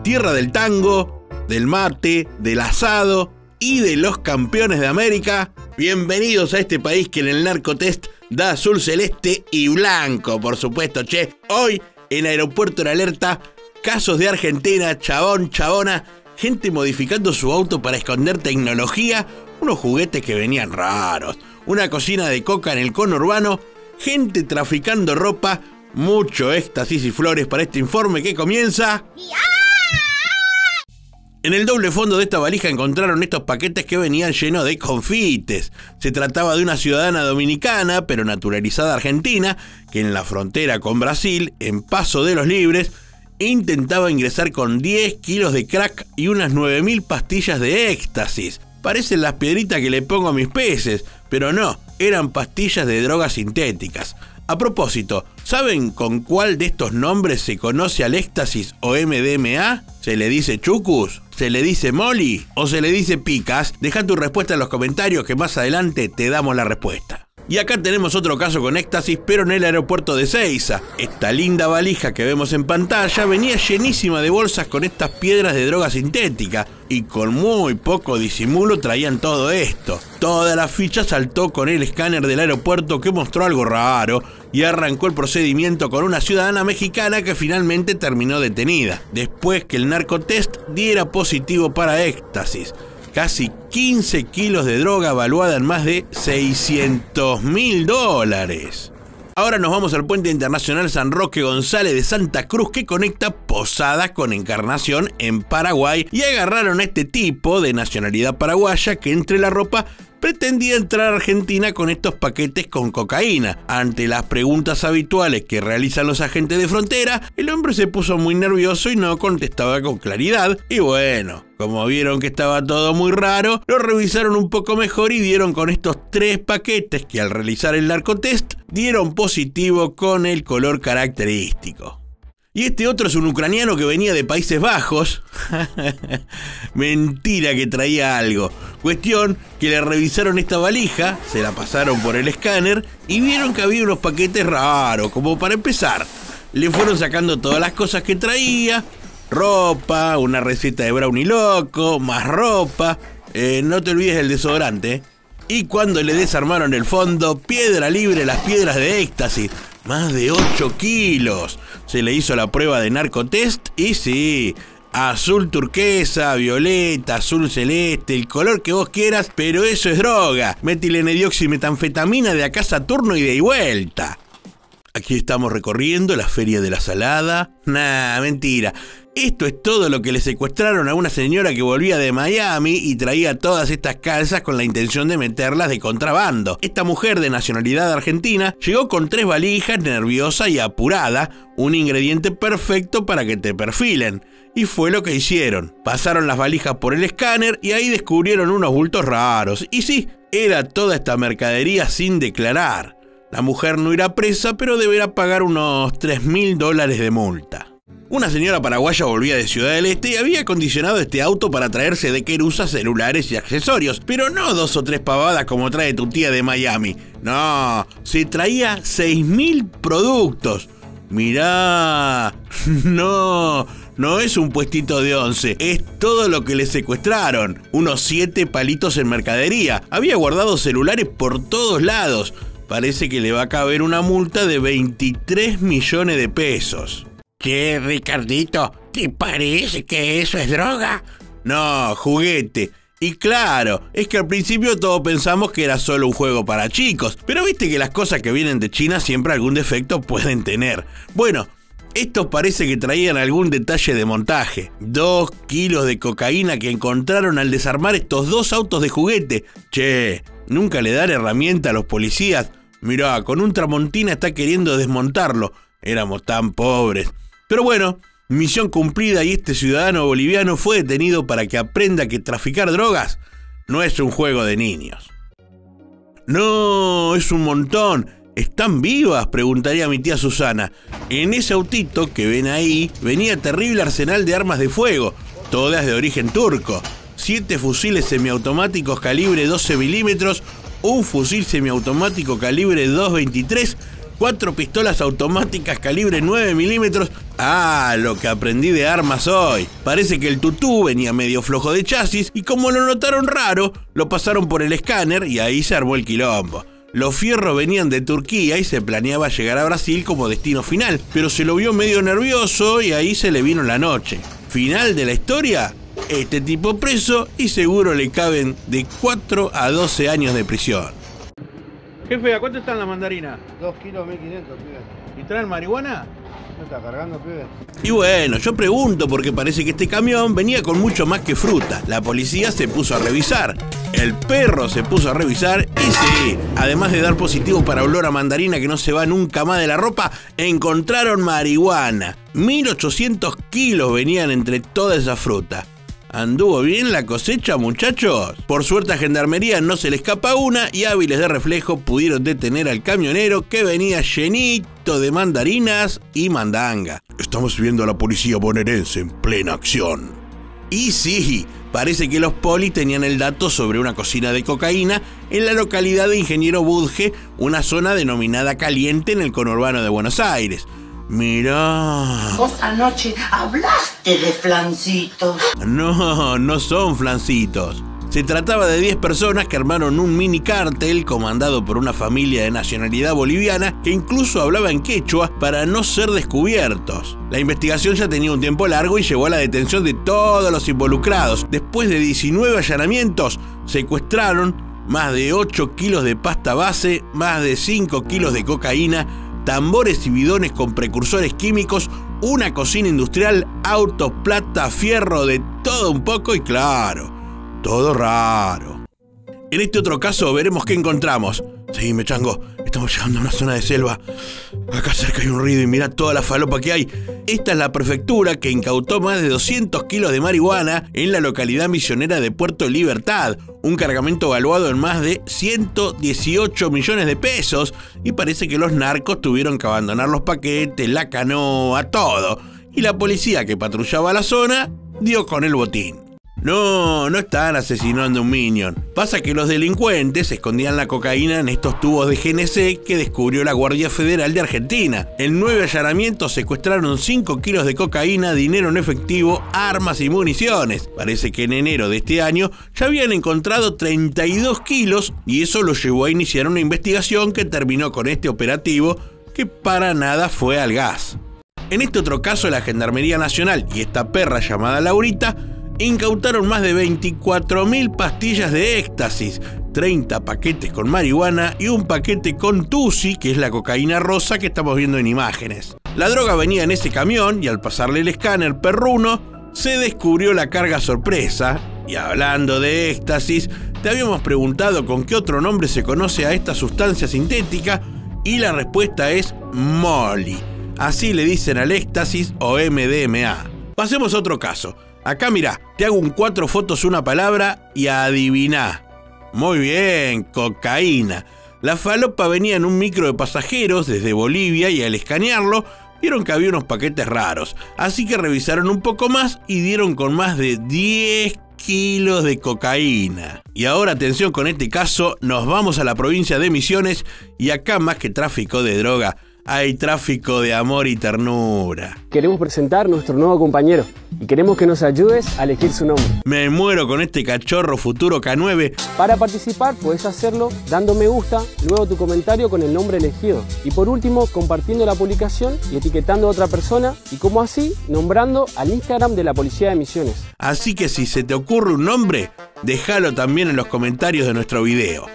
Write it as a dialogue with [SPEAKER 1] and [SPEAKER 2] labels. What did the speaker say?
[SPEAKER 1] tierra del tango, del mate, del asado y de los campeones de América. Bienvenidos a este país que en el narcotest da azul, celeste y blanco, por supuesto, che. Hoy, en Aeropuerto en Alerta, casos de Argentina, chabón, chabona, gente modificando su auto para esconder tecnología, unos juguetes que venían raros, una cocina de coca en el conurbano, gente traficando ropa, mucho éxtasis y flores para este informe que comienza. En el doble fondo de esta valija encontraron estos paquetes que venían llenos de confites. Se trataba de una ciudadana dominicana, pero naturalizada argentina, que en la frontera con Brasil, en Paso de los Libres, intentaba ingresar con 10 kilos de crack y unas 9.000 pastillas de éxtasis. Parecen las piedritas que le pongo a mis peces, pero no, eran pastillas de drogas sintéticas. A propósito, ¿saben con cuál de estos nombres se conoce al éxtasis o MDMA? ¿Se le dice chucus? ¿Se le dice molly? ¿O se le dice picas? Deja tu respuesta en los comentarios que más adelante te damos la respuesta. Y acá tenemos otro caso con éxtasis, pero en el aeropuerto de Ezeiza. Esta linda valija que vemos en pantalla venía llenísima de bolsas con estas piedras de droga sintética y con muy poco disimulo traían todo esto. Toda la ficha saltó con el escáner del aeropuerto que mostró algo raro y arrancó el procedimiento con una ciudadana mexicana que finalmente terminó detenida, después que el narcotest diera positivo para éxtasis. Casi 15 kilos de droga valuada en más de $600.000. Ahora nos vamos al puente internacional San Roque González de Santa Cruz que conecta Posadas con Encarnación en Paraguay y agarraron a este tipo de nacionalidad paraguaya que entre la ropa pretendía entrar a Argentina con estos paquetes con cocaína. Ante las preguntas habituales que realizan los agentes de frontera, el hombre se puso muy nervioso y no contestaba con claridad. Y bueno, como vieron que estaba todo muy raro, lo revisaron un poco mejor y dieron con estos 3 paquetes que al realizar el narcotest dieron positivo con el color característico. Y este otro es un ucraniano que venía de Países Bajos. Mentira que traía algo. Cuestión que le revisaron esta valija, se la pasaron por el escáner y vieron que había unos paquetes raros, como para empezar. Le fueron sacando todas las cosas que traía, ropa, una receta de brownie loco, más ropa, no te olvides del desodorante. Y cuando le desarmaron el fondo, piedra libre las piedras de éxtasis. Más de 8 kilos. Se le hizo la prueba de narcotest y sí, azul turquesa, violeta, azul celeste, el color que vos quieras, pero eso es droga. Metilene-dioximetanfetamina de acá Saturno y de vuelta. Aquí estamos recorriendo la Feria de la Salada. Nah, mentira. Esto es todo lo que le secuestraron a una señora que volvía de Miami y traía todas estas calzas con la intención de meterlas de contrabando. Esta mujer de nacionalidad argentina llegó con 3 valijas, nerviosa y apurada, un ingrediente perfecto para que te perfilen. Y fue lo que hicieron. Pasaron las valijas por el escáner y ahí descubrieron unos bultos raros. Y sí, era toda esta mercadería sin declarar. La mujer no irá presa, pero deberá pagar unos $3.000 de multa. Una señora paraguaya volvía de Ciudad del Este y había acondicionado este auto para traerse de querusas celulares y accesorios, pero no 2 o 3 pavadas como trae tu tía de Miami. No, se traía 6.000 productos. Mirá, no es un puestito de 11, es todo lo que le secuestraron. Unos 7 palitos en mercadería. Había guardado celulares por todos lados. Parece que le va a caber una multa de 23 millones de pesos.
[SPEAKER 2] ¿Qué, Ricardito? ¿Te parece que eso es droga?
[SPEAKER 1] No, juguete. Y claro, es que al principio todos pensamos que era solo un juego para chicos, pero viste que las cosas que vienen de China siempre algún defecto pueden tener. Bueno, estos parece que traían algún detalle de montaje. 2 kilos de cocaína que encontraron al desarmar estos 2 autos de juguete. Che, nunca le dan herramienta a los policías. Mirá, con un Tramontina está queriendo desmontarlo. Éramos tan pobres. Pero bueno, misión cumplida y este ciudadano boliviano fue detenido para que aprenda que traficar drogas no es un juego de niños. No, es un montón. ¿Están vivas?, preguntaría mi tía Susana. En ese autito que ven ahí venía terrible arsenal de armas de fuego, todas de origen turco. 7 fusiles semiautomáticos calibre 12 milímetros, un fusil semiautomático calibre 2.23, 4 pistolas automáticas calibre 9 milímetros, Ah, lo que aprendí de armas hoy. Parece que el tutú venía medio flojo de chasis y como lo notaron raro, lo pasaron por el escáner y ahí se armó el quilombo. Los fierros venían de Turquía y se planeaba llegar a Brasil como destino final, pero se lo vio medio nervioso y ahí se le vino la noche. Final de la historia, este tipo preso y seguro le caben de 4 a 12 años de prisión. Jefe, ¿a cuánto están las mandarinas?
[SPEAKER 3] 2 kilos 1500, pibe.
[SPEAKER 1] ¿Y traen marihuana?
[SPEAKER 3] ¿No está cargando, pibe?
[SPEAKER 1] Y bueno, yo pregunto porque parece que este camión venía con mucho más que fruta. La policía se puso a revisar. El perro se puso a revisar y sí, además de dar positivo para olor a mandarina que no se va nunca más de la ropa, encontraron marihuana. 1800 kilos venían entre toda esa fruta. ¿Anduvo bien la cosecha, muchachos? Por suerte a Gendarmería no se le escapa una y hábiles de reflejo pudieron detener al camionero que venía llenito de mandarinas y mandanga. Estamos viendo a la policía bonaerense en plena acción. Y sí, parece que los polis tenían el dato sobre una cocina de cocaína en la localidad de Ingeniero Budge, una zona denominada Caliente en el conurbano de Buenos Aires. Mirá.
[SPEAKER 4] Vos anoche hablaste de flancitos.
[SPEAKER 1] No, no son flancitos. Se trataba de 10 personas que armaron un mini cártel comandado por una familia de nacionalidad boliviana que incluso hablaba en quechua para no ser descubiertos. La investigación ya tenía un tiempo largo y llevó a la detención de todos los involucrados. Después de 19 allanamientos, secuestraron más de 8 kilos de pasta base, más de 5 kilos de cocaína, tambores y bidones con precursores químicos, una cocina industrial, autos, plata, fierro, de todo un poco y claro, todo raro. En este otro caso veremos qué encontramos. Seguime, chango, estamos llegando a una zona de selva. Acá cerca hay un río y mirá toda la falopa que hay. Esta es la prefectura que incautó más de 200 kilos de marihuana en la localidad misionera de Puerto Libertad. Un cargamento valuado en más de 118 millones de pesos. Y parece que los narcos tuvieron que abandonar los paquetes, la canoa, todo. Y la policía que patrullaba la zona dio con el botín. No están asesinando a un minion. Pasa que los delincuentes escondían la cocaína en estos tubos de GNC que descubrió la Guardia Federal de Argentina. En 9 allanamientos secuestraron 5 kilos de cocaína, dinero en efectivo, armas y municiones. Parece que en enero de este año ya habían encontrado 32 kilos y eso los llevó a iniciar una investigación que terminó con este operativo que para nada fue al gas. En este otro caso, la Gendarmería Nacional y esta perra llamada Laurita incautaron más de 24.000 pastillas de éxtasis, 30 paquetes con marihuana y un paquete con tusi, que es la cocaína rosa que estamos viendo en imágenes. La droga venía en ese camión y al pasarle el escáner perruno, se descubrió la carga sorpresa. Y hablando de éxtasis, te habíamos preguntado con qué otro nombre se conoce a esta sustancia sintética y la respuesta es Molly. Así le dicen al éxtasis o MDMA. Pasemos a otro caso. Acá mirá, te hago un 4 fotos una palabra y adiviná. Muy bien, cocaína. La falopa venía en un micro de pasajeros desde Bolivia y al escanearlo vieron que había unos paquetes raros. Así que revisaron un poco más y dieron con más de 10 kilos de cocaína. Y ahora atención con este caso, nos vamos a la provincia de Misiones y acá más que tráfico de droga, hay tráfico de amor y ternura.
[SPEAKER 5] Queremos presentar nuestro nuevo compañero y queremos que nos ayudes a elegir su nombre.
[SPEAKER 1] Me muero con este cachorro futuro K9.
[SPEAKER 5] Para participar puedes hacerlo dando me gusta, luego tu comentario con el nombre elegido. Y por último, compartiendo la publicación y etiquetando a otra persona y como así, nombrando al Instagram de la Policía de Misiones.
[SPEAKER 1] Así que si se te ocurre un nombre, déjalo también en los comentarios de nuestro video.